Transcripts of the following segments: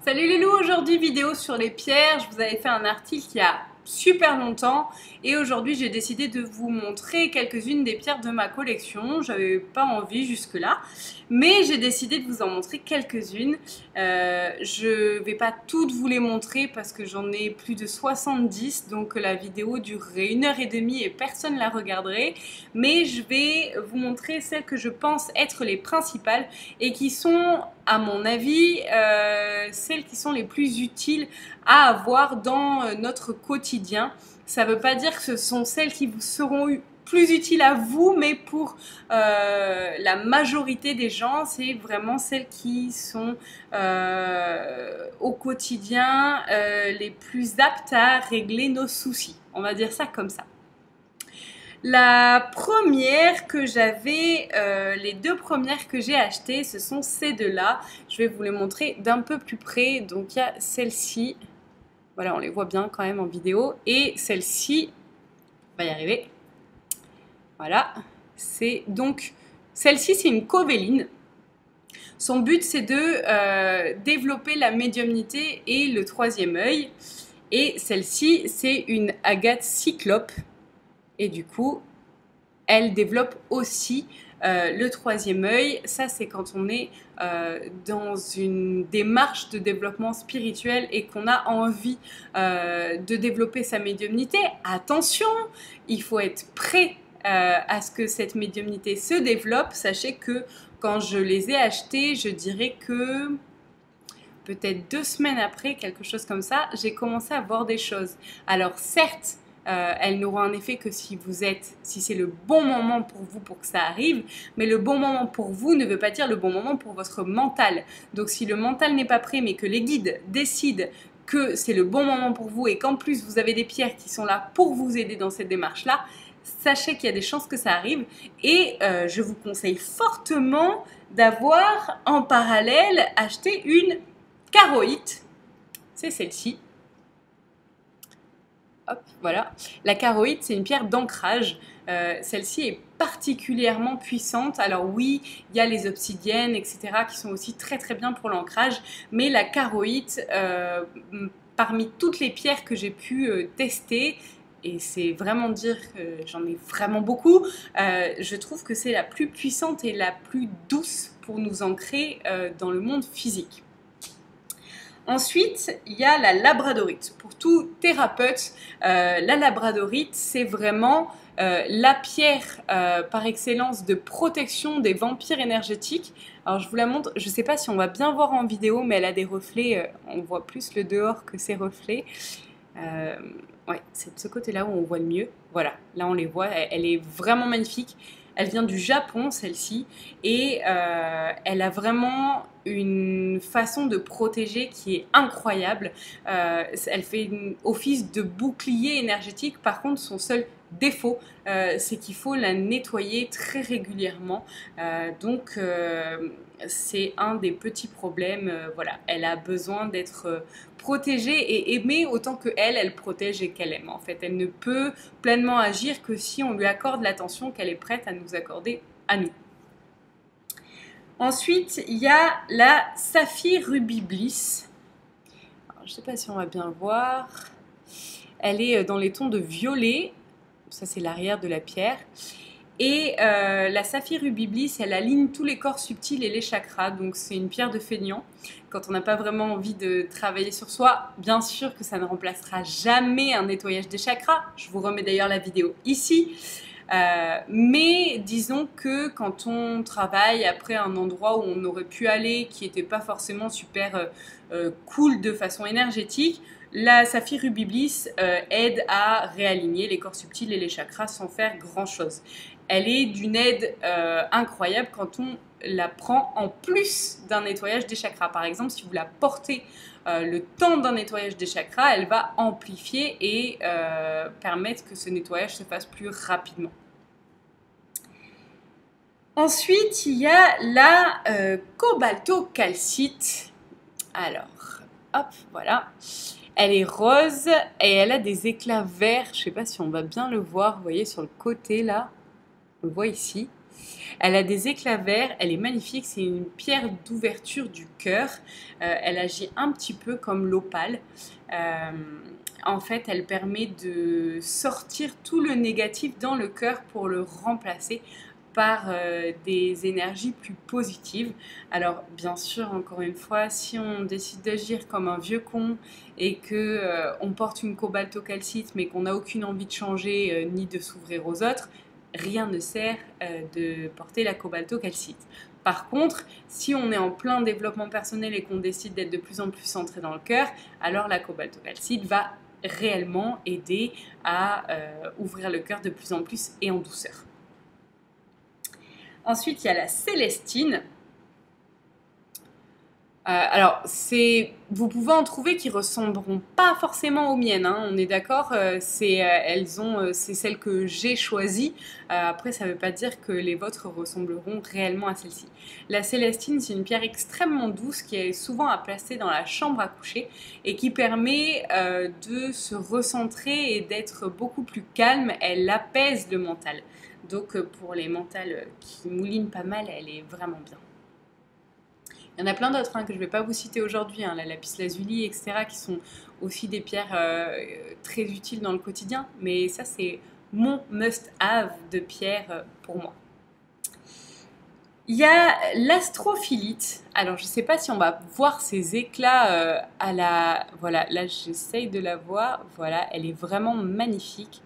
Salut les loups, aujourd'hui vidéo sur les pierres. Je vous avais fait un article il y a super longtemps et aujourd'hui j'ai décidé de vous montrer quelques-unes des pierres de ma collection. J'avais pas envie jusque là, mais j'ai décidé de vous en montrer quelques-unes. Je vais pas toutes vous les montrer parce que j'en ai plus de 70, donc la vidéo durerait 1h30 et personne la regarderait, mais je vais vous montrer celles que je pense être les principales et qui sont, à mon avis, celles qui sont les plus utiles à avoir dans notre quotidien. Ça ne veut pas dire que ce sont celles qui vous seront plus utiles à vous, mais pour la majorité des gens, c'est vraiment celles qui sont au quotidien les plus aptes à régler nos soucis. On va dire ça comme ça. La première que j'avais, les deux premières que j'ai achetées, ce sont ces deux-là. Je vais vous les montrer d'un peu plus près. Donc il y a celle-ci, voilà, on les voit bien quand même en vidéo, et celle-ci, on va y arriver. Voilà, c'est donc celle-ci, c'est une covéline. Son but, c'est de développer la médiumnité et le troisième œil. Et celle-ci, c'est une agate cyclope. Et du coup, elle développe aussi le troisième œil. Ça, c'est quand on est dans une démarche de développement spirituel et qu'on a envie de développer sa médiumnité. Attention, il faut être prêt à ce que cette médiumnité se développe. Sachez que quand je les ai achetés, je dirais que peut-être 2 semaines après, quelque chose comme ça, j'ai commencé à voir des choses. Alors certes, elles n'auront un effet que si c'est le bon moment pour vous pour que ça arrive, mais le bon moment pour vous ne veut pas dire le bon moment pour votre mental. Donc si le mental n'est pas prêt, mais que les guides décident que c'est le bon moment pour vous et qu'en plus vous avez des pierres qui sont là pour vous aider dans cette démarche-là, sachez qu'il y a des chances que ça arrive et je vous conseille fortement d'avoir en parallèle acheté une charoïte. C'est celle-ci. Hop, voilà. La charoïte, c'est une pierre d'ancrage. Celle-ci est particulièrement puissante. Alors oui, il y a les obsidiennes, etc., qui sont aussi très très bien pour l'ancrage. Mais la charoïte, parmi toutes les pierres que j'ai pu tester, et c'est vraiment dire que j'en ai vraiment beaucoup, je trouve que c'est la plus puissante et la plus douce pour nous ancrer dans le monde physique. Ensuite, il y a la labradorite. Pour tout thérapeute, la labradorite, c'est vraiment la pierre par excellence de protection des vampires énergétiques. Alors, je vous la montre. Je ne sais pas si on va bien voir en vidéo, mais elle a des reflets. On voit plus le dehors que ses reflets. Ouais, c'est de ce côté-là où on voit le mieux. Voilà, là on les voit. Elle est vraiment magnifique. Elle vient du Japon, celle-ci, et elle a vraiment une façon de protéger qui est incroyable. Elle fait office de bouclier énergétique. Par contre, son seul défaut, c'est qu'il faut la nettoyer très régulièrement. Donc, c'est un des petits problèmes. Voilà, elle a besoin d'être protégée et aimée autant que elle protège et qu'elle aime. En fait, elle ne peut pleinement agir que si on lui accorde l'attention qu'elle est prête à nous accorder à nous. Ensuite, il y a la Saphir Ruby Bliss. Alors, je ne sais pas si on va bien le voir. Elle est dans les tons de violet. Ça, c'est l'arrière de la pierre. Et la Saphir Ruby Bliss, elle aligne tous les corps subtils et les chakras. Donc, c'est une pierre de feignant. Quand on n'a pas vraiment envie de travailler sur soi, bien sûr que ça ne remplacera jamais un nettoyage des chakras. Je vous remets d'ailleurs la vidéo ici. Mais disons que quand on travaille après un endroit où on aurait pu aller, qui n'était pas forcément super cool de façon énergétique, la Saphir Ruby Bliss aide à réaligner les corps subtils et les chakras sans faire grand chose. Elle est d'une aide incroyable quand on la prend en plus d'un nettoyage des chakras. Par exemple, si vous la portez le temps d'un nettoyage des chakras, elle va amplifier et permettre que ce nettoyage se fasse plus rapidement. Ensuite, il y a la cobaltocalcite. Alors, hop, voilà. Elle est rose et elle a des éclats verts. Je ne sais pas si on va bien le voir. Vous voyez sur le côté là, on le voit ici. Elle a des éclats verts, elle est magnifique, c'est une pierre d'ouverture du cœur. Elle agit un petit peu comme l'opale. En fait, elle permet de sortir tout le négatif dans le cœur pour le remplacer par des énergies plus positives. Alors bien sûr, encore une fois, si on décide d'agir comme un vieux con et que on porte une cobaltocalcite mais qu'on n'a aucune envie de changer ni de s'ouvrir aux autres, rien ne sert de porter la cobaltocalcite. Par contre, si on est en plein développement personnel et qu'on décide d'être de plus en plus centré dans le cœur, alors la cobaltocalcite va réellement aider à ouvrir le cœur de plus en plus et en douceur. Ensuite, il y a la célestine. Alors, vous pouvez en trouver qui ressembleront pas forcément aux miennes, hein, on est d'accord, c'est celles que j'ai choisies. Après, ça ne veut pas dire que les vôtres ressembleront réellement à celle-ci. La célestine, c'est une pierre extrêmement douce qui est souvent à placer dans la chambre à coucher et qui permet de se recentrer et d'être beaucoup plus calme. Elle apaise le mental. Donc, pour les mentales qui moulinent pas mal, elle est vraiment bien. Il y en a plein d'autres que je ne vais pas vous citer aujourd'hui, la lapis lazuli, etc., qui sont aussi des pierres très utiles dans le quotidien. Mais ça, c'est mon must-have de pierre pour moi. Il y a l'astrophilite. Alors, je ne sais pas si on va voir ces éclats à la... Voilà, là, j'essaye de la voir. Voilà, elle est vraiment magnifique.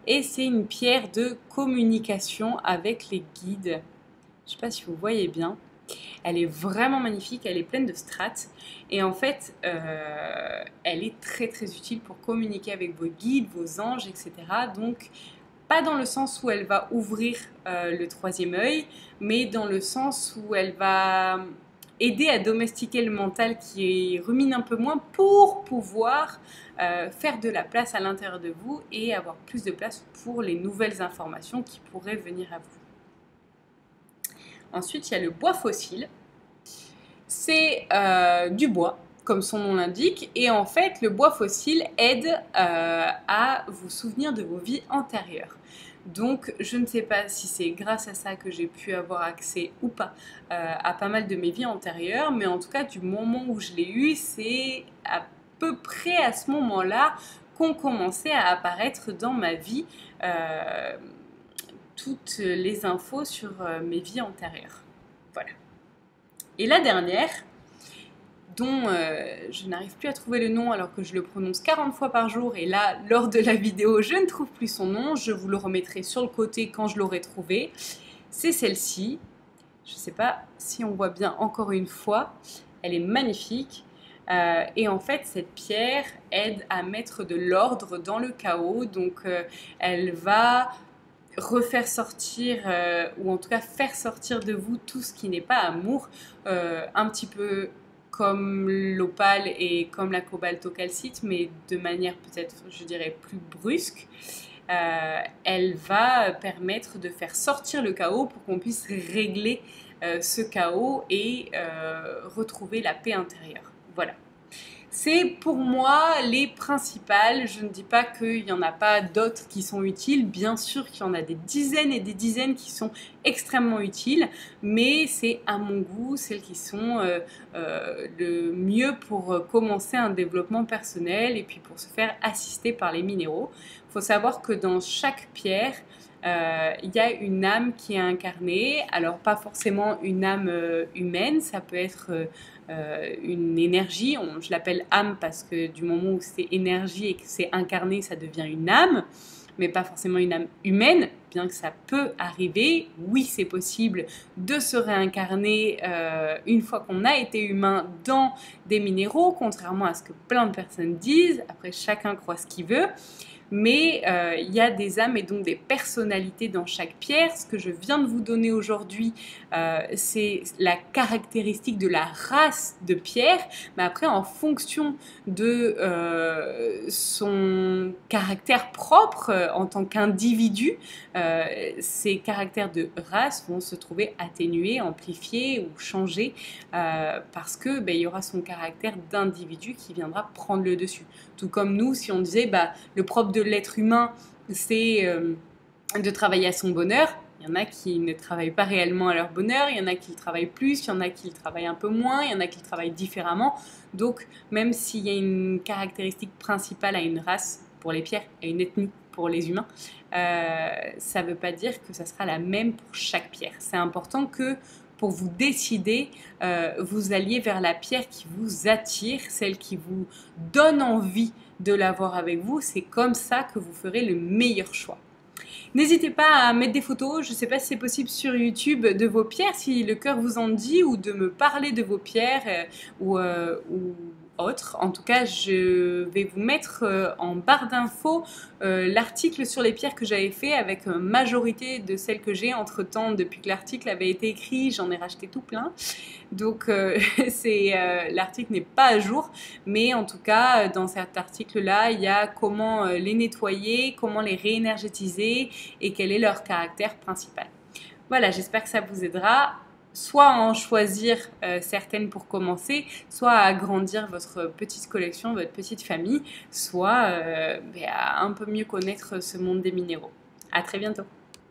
Et c'est une pierre de communication avec les guides. Je ne sais pas si vous voyez bien. Elle est vraiment magnifique, elle est pleine de strates et en fait elle est très très utile pour communiquer avec vos guides, vos anges, etc. Donc pas dans le sens où elle va ouvrir le troisième œil, mais dans le sens où elle va aider à domestiquer le mental qui rumine un peu moins pour pouvoir faire de la place à l'intérieur de vous et avoir plus de place pour les nouvelles informations qui pourraient venir à vous. Ensuite, il y a le bois fossile. C'est du bois, comme son nom l'indique. Et en fait, le bois fossile aide à vous souvenir de vos vies antérieures. Donc, je ne sais pas si c'est grâce à ça que j'ai pu avoir accès ou pas à pas mal de mes vies antérieures. Mais en tout cas, du moment où je l'ai eu, c'est à peu près à ce moment-là qu'ont commencé à apparaître dans ma vie toutes les infos sur mes vies antérieures. Voilà. Et la dernière, dont je n'arrive plus à trouver le nom alors que je le prononce 40 fois par jour, et là, lors de la vidéo, je ne trouve plus son nom, je vous le remettrai sur le côté quand je l'aurai trouvé, c'est celle-ci. Je ne sais pas si on voit bien encore une fois, elle est magnifique. Et en fait, cette pierre aide à mettre de l'ordre dans le chaos, donc elle va refaire sortir, ou en tout cas faire sortir de vous tout ce qui n'est pas amour, un petit peu comme l'opale et comme la cobaltocalcite, mais de manière peut-être, je dirais, plus brusque. Elle va permettre de faire sortir le chaos pour qu'on puisse régler ce chaos et retrouver la paix intérieure. Voilà. C'est pour moi les principales. Je ne dis pas qu'il n'y en a pas d'autres qui sont utiles. Bien sûr qu'il y en a des dizaines et des dizaines qui sont extrêmement utiles. Mais c'est à mon goût celles qui sont le mieux pour commencer un développement personnel et puis pour se faire assister par les minéraux. Il faut savoir que dans chaque pierre, il y a une âme qui est incarnée. Alors pas forcément une âme humaine, ça peut être une énergie. Je l'appelle âme parce que du moment où c'est énergie et que c'est incarné, ça devient une âme, mais pas forcément une âme humaine, bien que ça peut arriver. Oui, c'est possible de se réincarner une fois qu'on a été humain dans des minéraux, contrairement à ce que plein de personnes disent. Après, chacun croit ce qu'il veut. Mais il y a des âmes et donc des personnalités dans chaque pierre. Ce que je viens de vous donner aujourd'hui, c'est la caractéristique de la race de pierre. Mais après, en fonction de son caractère propre en tant qu'individu, ces caractères de race vont se trouver atténués, amplifiés ou changés parce que il y aura son caractère d'individu qui viendra prendre le dessus. Tout comme nous, si on disait le propre de l'être humain, c'est de travailler à son bonheur, il Il y en a qui ne travaillent pas réellement à leur bonheur, il y en a qui le travaillent plus, il y en a qui le travaillent un peu moins, il y en a qui le travaillent différemment. Donc, même s'il y a une caractéristique principale à une race pour les pierres et une ethnie pour les humains, ça ne veut pas dire que ça sera la même pour chaque pierre. C'est important que pour vous décider, vous alliez vers la pierre qui vous attire, celle qui vous donne envie de l'avoir avec vous. C'est comme ça que vous ferez le meilleur choix. N'hésitez pas à mettre des photos, je ne sais pas si c'est possible sur YouTube, de vos pierres, si le cœur vous en dit, ou de me parler de vos pierres ou autres. En tout cas, je vais vous mettre en barre d'infos l'article sur les pierres que j'avais fait avec majorité de celles que j'ai. Entre-temps, depuis que l'article avait été écrit, j'en ai racheté tout plein. Donc, l'article n'est pas à jour, mais en tout cas, dans cet article-là, il y a comment les nettoyer, comment les réénergétiser et quel est leur caractère principal. Voilà, j'espère que ça vous aidera, soit à en choisir certaines pour commencer, soit à agrandir votre petite collection, votre petite famille, soit à un peu mieux connaître ce monde des minéraux. À très bientôt.